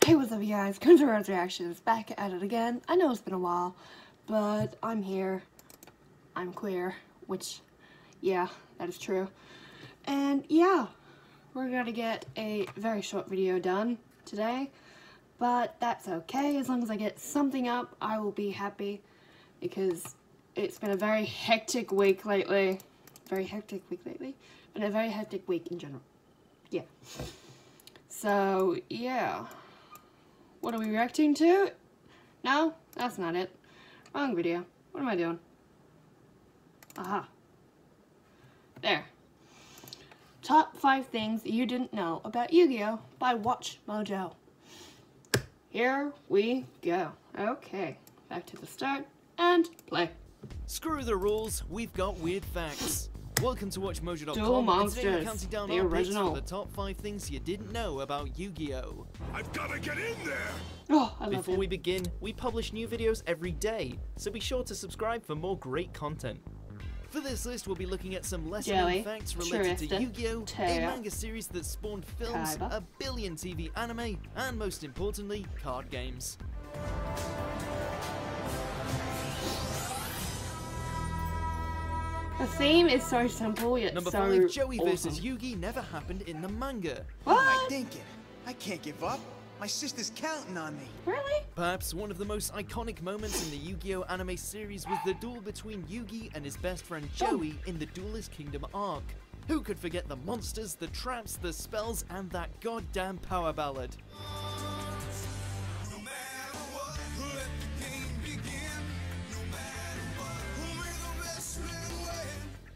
Hey, what's up, you guys? Controversial Reactions, back at it again. I know it's been a while, but I'm here. I'm queer, which, yeah, that is true. And yeah, we're gonna get a very short video done today, but that's okay. As long as I get something up, I will be happy, because it's been a very hectic week lately. And a very hectic week in general. Yeah. So, yeah. What are we reacting to? No, that's not it. Wrong video. What am I doing? Aha. There. Top 5 things you didn't know about Yu-Gi-Oh! By Watch Mojo. Here we go. Okay, back to the start and play. Screw the rules, we've got weird facts. Welcome to WatchMojo.com. Duel Monsters, and today we're counting down the our picks original. for the top 5 things you didn't know about Yu-Gi-Oh! I've gotta get in there! Oh, I love Before him. we begin, we publish new videos every day, so be sure to subscribe for more great content. For this list, we'll be looking at some lesser known facts related to Yu-Gi-Oh!, a manga series that spawned films, a billion TV anime, and most importantly, card games. The theme is so simple yet Number so 5, Joey awesome. vs. Yugi never happened in the manga. What am I What? thinking? I can't give up. My sister's counting on me. Really? Perhaps one of the most iconic moments in the Yu-Gi-Oh! Anime series was the duel between Yugi and his best friend Joey in the Duelist Kingdom arc. Who could forget the monsters, the traps, the spells, and that goddamn power ballad?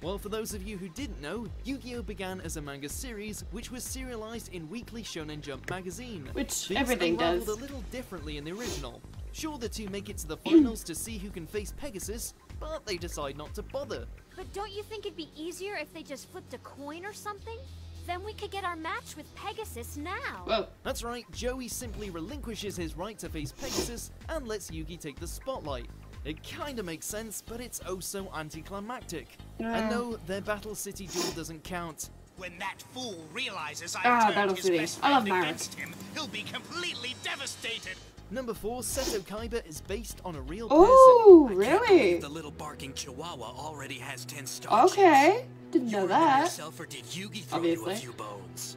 Well, for those of you who didn't know, Yu-Gi-Oh! Began as a manga series, which was serialized in Weekly Shonen Jump magazine. Which Things everything unraveled does. a little differently in the original. Sure, the two make it to the finals to see who can face Pegasus, but they decide not to bother. But don't you think it'd be easier if they just flipped a coin or something? Then we could get our match with Pegasus now. Whoa. That's right, Joey simply relinquishes his right to face Pegasus and lets Yugi take the spotlight. It kinda makes sense, but it's oh so anticlimactic. And no, their Battle City duel doesn't count. When that fool realizes I Battle turned his City. best I love friend Myra. against him, he'll be completely devastated! Number 4, Seto Kaiba is based on a real Oh, person. really? The little barking chihuahua already has 10 stars. Okay. Didn't know You that. yourself, or did Yugi throw you Obviously. a few bones?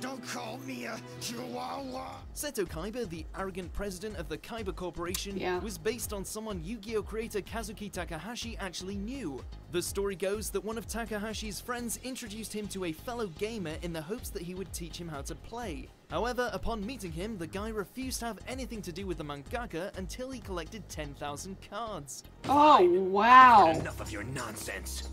Don't call me a chihuahua! Seto Kaiba, the arrogant president of the Kaiba Corporation, was based on someone Yu-Gi-Oh! Creator Kazuki Takahashi actually knew. The story goes that one of Takahashi's friends introduced him to a fellow gamer in the hopes that he would teach him how to play. However, upon meeting him, the guy refused to have anything to do with the mangaka until he collected 10,000 cards. Oh, wow. Enough of your nonsense,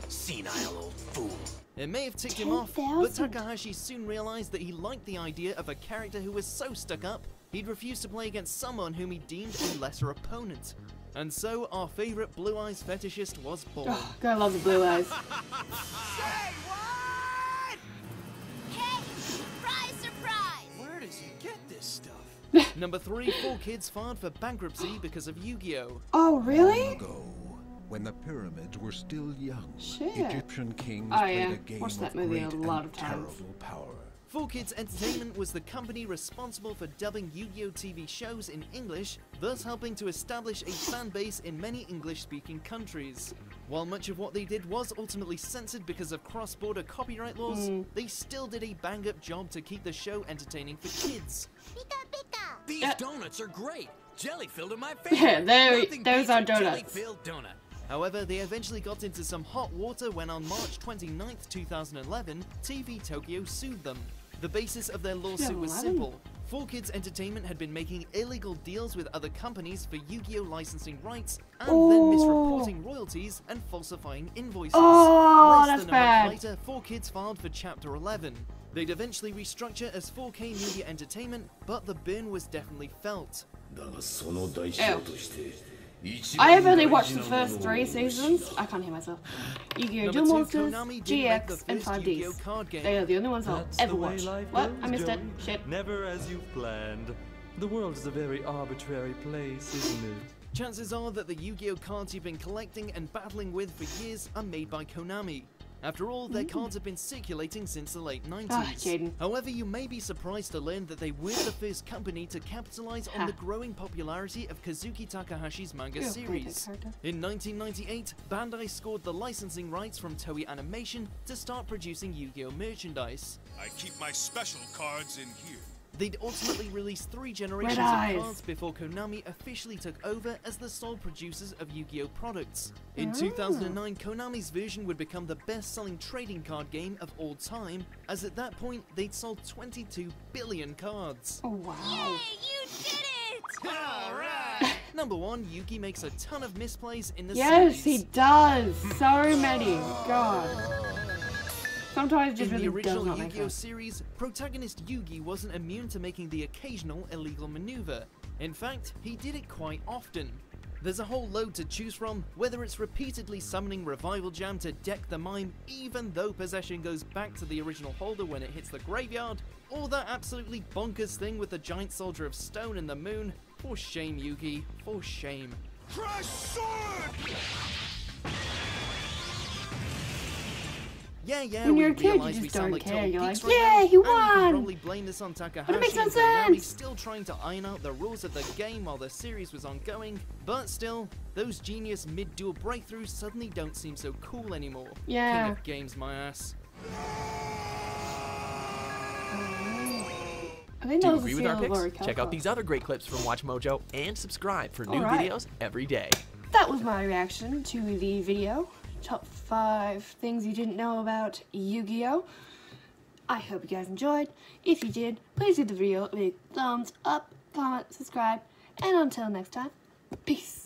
senile old fool. It may have ticked him off, but 10,000. Takahashi soon realized that he liked the idea of a character who was so stuck up, he'd refuse to play against someone whom he deemed a lesser opponent. And so, our favorite Blue Eyes fetishist was born. Oh, God, I love the blue eyes. Say what? Hey, surprise, surprise! Where does he get this stuff? Number 3, 4 kids filed for bankruptcy because of Yu-Gi-Oh! Oh, really? Long ago, when the pyramids were still young, Shit. Egyptian kings Oh, played yeah. a game Watched that of movie a great lot and of times. terrible power. 4 Kids Entertainment was the company responsible for dubbing Yu-Gi-Oh! TV shows in English, thus helping to establish a fan base in many English-speaking countries. While much of what they did was ultimately censored because of cross-border copyright laws, they still did a bang-up job to keep the show entertaining for kids. These donuts are great. Jelly-filled are my Yeah, favorite. there- Nothing those beats are a donuts. jelly-filled donut. However, they eventually got into some hot water when on March 29th, 2011, TV Tokyo sued them. The basis of their lawsuit was 2011? simple. 4 Kids Entertainment had been making illegal deals with other companies for Yu-Gi-Oh! Licensing rights and then misreporting royalties and falsifying invoices. Oh, Less that's than a bad. month later, 4 Kids filed for Chapter 11. They'd eventually restructure as 4K Media Entertainment, but the burn was definitely felt. I have only watched the first 3 seasons. I can't hear myself. Yu-Gi-Oh! Number Duel 2, Monsters, Konami didn't make the GX, and first Yu-Gi-Oh! 5Ds. card game. They are the only ones I'll That's ever the way watch. life What? goes, I missed it. Joey. Shit. Never as you've planned. The world is a very arbitrary place, isn't it? Chances are that the Yu-Gi-Oh! cards you've been collecting and battling with for years are made by Konami. After all, their cards have been circulating since the late 90s. However, you may be surprised to learn that they were the first company to capitalize on the growing popularity of Kazuki Takahashi's manga series. In 1998, Bandai scored the licensing rights from Toei Animation to start producing Yu-Gi-Oh! Merchandise. I keep my special cards in here. They'd ultimately release 3 generations of cards before Konami officially took over as the sole producers of Yu-Gi-Oh! Products. In 2009, Konami's version would become the best-selling trading card game of all time, as at that point, they'd sold 22 billion cards. Oh, wow. Yay, you did it! Alright! Number 1, Yugi makes a ton of misplays in the series. Yes, he does! So many. God. Sometimes just in the really original Yu-Gi-Oh! Series, protagonist Yugi wasn't immune to making the occasional illegal maneuver. In fact, he did it quite often. There's a whole load to choose from, whether it's repeatedly summoning Revival Jam to deck the mime even though possession goes back to the original holder when it hits the graveyard, or that absolutely bonkers thing with the giant soldier of stone and the moon. For shame, Yugi, for shame. Crush sword! Yeah, when we you're a kid, realize you we just sound don't like care. total You're like, geeks right yeah, now, he and you won! can probably blame this on Takahashi, But it makes no and Konami sense! still trying to iron out the rules of the game while the series was ongoing, but still, those genius mid-duel breakthroughs suddenly don't seem so cool anymore. Yeah. King of games, my ass. I think Do you agree with our picks? Check out these other great clips from WatchMojo and subscribe for new videos every day. That was my reaction to the video. Top 5 things you didn't know about Yu-Gi-Oh! I hope you guys enjoyed. If you did, please give the video a big thumbs up, comment, subscribe, and until next time, peace.